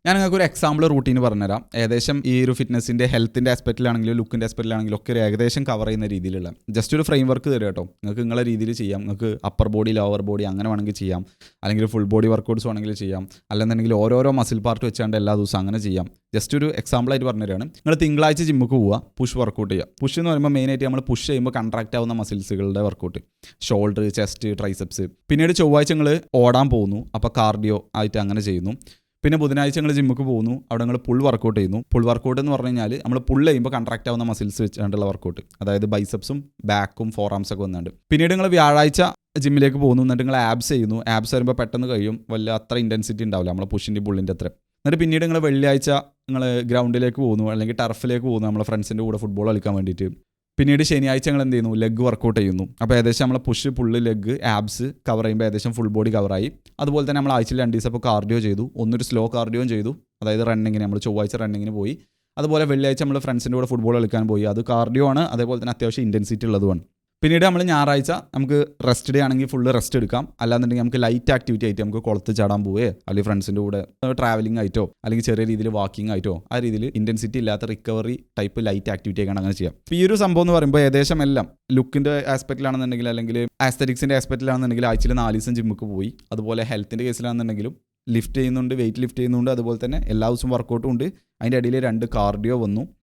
ഞാൻ നിങ്ങൾക്ക് ഒരു എക്സാമ്പിൾ റൂട്ടീന് പറഞ്ഞുതരാം. ഏകദേശം ഈ ഒരു ഫിറ്റ്നസിൻ്റെ ഹെൽത്തിൻ്റെ ആസ്പെക്റ്റിലാണെങ്കിലും ലുക്കിൻ്റെ ആസ്പെക്റ്റിലാണെങ്കിലും ഒക്കെ ഒരു ഏകദേശം കവർ ചെയ്യുന്ന രീതിയിലുള്ള ജസ്റ്റ് ഒരു ഫ്രെയിം വർക്ക് തരും കേട്ടോ. നിങ്ങൾക്ക് നിങ്ങളുടെ രീതിയിൽ ചെയ്യാം. നിങ്ങൾക്ക് അപ്പർ ബോഡി ലോവർ ബോഡി അങ്ങനെ വേണമെങ്കിൽ ചെയ്യാം, അല്ലെങ്കിൽ ഫുൾ ബോഡി വർക്കൗട്ട്സ് വേണമെങ്കിൽ ചെയ്യാം, അല്ലെന്നുണ്ടെങ്കിൽ ഓരോരോ മസിൽ പാർട്ട് വെച്ചാണ്ട് എല്ലാ ദിവസവും അങ്ങനെ ചെയ്യാം. ജസ്റ്റ് ഒരു എക്സാമ്പിളായിട്ട് പറഞ്ഞുതരാണ്. നിങ്ങൾ തിങ്കളാഴ്ച ജിമ്മുക്ക് പോവുക, പുഷ് വർക്കൗട്ട് ചെയ്യുക. പുഷ് എന്ന് പറയുമ്പോൾ മെയിനായിട്ട് നമ്മൾ പുഷ് ചെയ്യുമ്പോൾ കൺട്രാക്റ്റ് ആവുന്ന മസിൽസുകളുടെ വർക്കൗട്ട്, ഷോൾഡർ, ചെസ്റ്റ്, ട്രൈസെപ്സ്. പിന്നീട് ചൊവ്വാഴ്ച നിങ്ങൾ ഓടാൻ പോകുന്നു, അപ്പോൾ കാർഡിയോ ആയിട്ട് അങ്ങനെ ചെയ്യുന്നു. പിന്നെ ബുധനാഴ്ച നിങ്ങൾ ജിമ്മുക്ക് പോകുന്നു, അവിടെ നിങ്ങൾ പുൾ വർക്കൗട്ട് ചെയ്യുന്നു. പുൾ വർക്കൗട്ട് എന്ന് പറഞ്ഞു കഴിഞ്ഞാൽ നമ്മൾ പുൾ ചെയ്യുമ്പോൾ കൺട്രാക്റ്റ് ആവുന്ന മസിൽസ് വെച്ചുകൊണ്ടുള്ള വർക്കൗട്ട്, അതായത് ബൈസെപ്സും ബാക്കും ഫോറാംസൊക്കെ വന്നുണ്ട്. പിന്നീട് നിങ്ങൾ വ്യാഴാഴ്ച ജിമ്മിലേക്ക് പോകുന്നു, എന്നിട്ട് നിങ്ങൾ ആബ്സ് ചെയ്യുന്നു. ആബ്സ് വരുമ്പോൾ പെട്ടെന്ന് കഴിയും, വല്ല അത്ര ഇൻറ്റൻസിറ്റി ഉണ്ടാവില്ല നമ്മളെ പുഷിൻ്റെ പുള്ളിൻ്റെ അത്ര. എന്നിട്ട് പിന്നീട് നിങ്ങൾ വെള്ളിയാഴ്ച നിങ്ങൾ ഗ്രൗണ്ടിലേക്ക് പോകുന്നു, അല്ലെങ്കിൽ ടർഫിലേക്ക് പോകുന്നു നമ്മളെ ഫ്രണ്ട്സിൻ്റെ കൂടെ ഫുട്ബോൾ കളിക്കാൻ വേണ്ടിയിട്ട്. പിന്നീട് ശനിയാഴ്ച ഞങ്ങൾ എന്ത് ചെയ്യുന്നു, ലെഗ് വർക്കൗട്ട് ചെയ്യുന്നു. അപ്പോൾ ഏകദേശം നമ്മളെ പുഷ്, പുള്ള്, ലെഗ്, ആബ്സ് കവർ ചെയ്യുമ്പോൾ ഏകദേശം ഫുൾ ബോഡി കവറായി. അതുപോലെ തന്നെ നമ്മൾ ആഴ്ചയിൽ 2 ദിവസം അപ്പോൾ കാർഡിയോ ചെയ്തു. ഒന്നൊരു സ്ലോ കാർഡിയോയും ചെയ്തു, അതായത് റണ്ണിങ്ങിന് നമ്മൾ ചൊവ്വാഴ്ച റണ്ണിങ്ങിന് പോയി. അതുപോലെ വെള്ളിയാഴ്ച നമ്മൾ ഫ്രണ്ട്സിൻ്റെ കൂടെ ഫുട്ബോൾ കളിക്കാൻ പോയി, അത് കാർഡിയോ ആണ്, അതേപോലെ തന്നെ അത്യാവശ്യം ഇൻറ്റൻസിറ്റി ഉള്ളതുമാണ്. പിന്നീട് നമ്മൾ ഞായറാഴ്ച നമുക്ക് റെസ്റ്റ് ഡേ ആണെങ്കിൽ ഫുള്ള് റെസ്റ്റ് എടുക്കാം. അല്ലാന്നുണ്ടെങ്കിൽ നമുക്ക് ലൈറ്റ് ആക്ടിവിറ്റി ആയിട്ട് നമുക്ക് കുളത്ത് ചാടാൻ പോവേ, അല്ലെങ്കിൽ ഫ്രണ്ട്സിൻ്റെ കൂടെ ട്രാവലിംഗ് ആയിട്ടോ, അല്ലെങ്കിൽ ചെറിയ രീതിയിൽ വാക്കിംഗ് ആയിട്ടോ, ആ രീതിയിൽ ഇൻറ്റൻസിറ്റി ഇല്ലാത്ത റിക്കവറി ടൈപ്പ് ലൈറ്റ് ആക്ടിവിറ്റി ആയിക്കാണ് അങ്ങനെ ചെയ്യാം. ഈ ഒരു സംഭവം എന്ന് പറയുമ്പോൾ ഏകദേശം എല്ലാം ലുക്കിൻ്റെ ആസ്പെക്റ്റിലാണെന്നുണ്ടെങ്കിൽ, അല്ലെങ്കിൽ ആസ്തറ്റിക്സിൻ്റെ ആസ്പെക്റ്റിലാണെന്നുണ്ടെങ്കിൽ ആഴ്ചയിൽ 4 ദിവസം ജിമ്മുക്ക് പോയി. അതുപോലെ ഹെൽത്തിൻ്റെ കേസിലാണെന്നുണ്ടെങ്കിലും ലിഫ്റ്റ് ചെയ്യുന്നുണ്ട്, വെയിറ്റ് ലിഫ്റ്റ് ചെയ്യുന്നുണ്ട്, അതുപോലെ തന്നെ എല്ലാ ദിവസവും വർക്കൗട്ടും ഉണ്ട്. അതിൻ്റെ ഇടയിൽ 2 കാർഡിയോ വന്നു.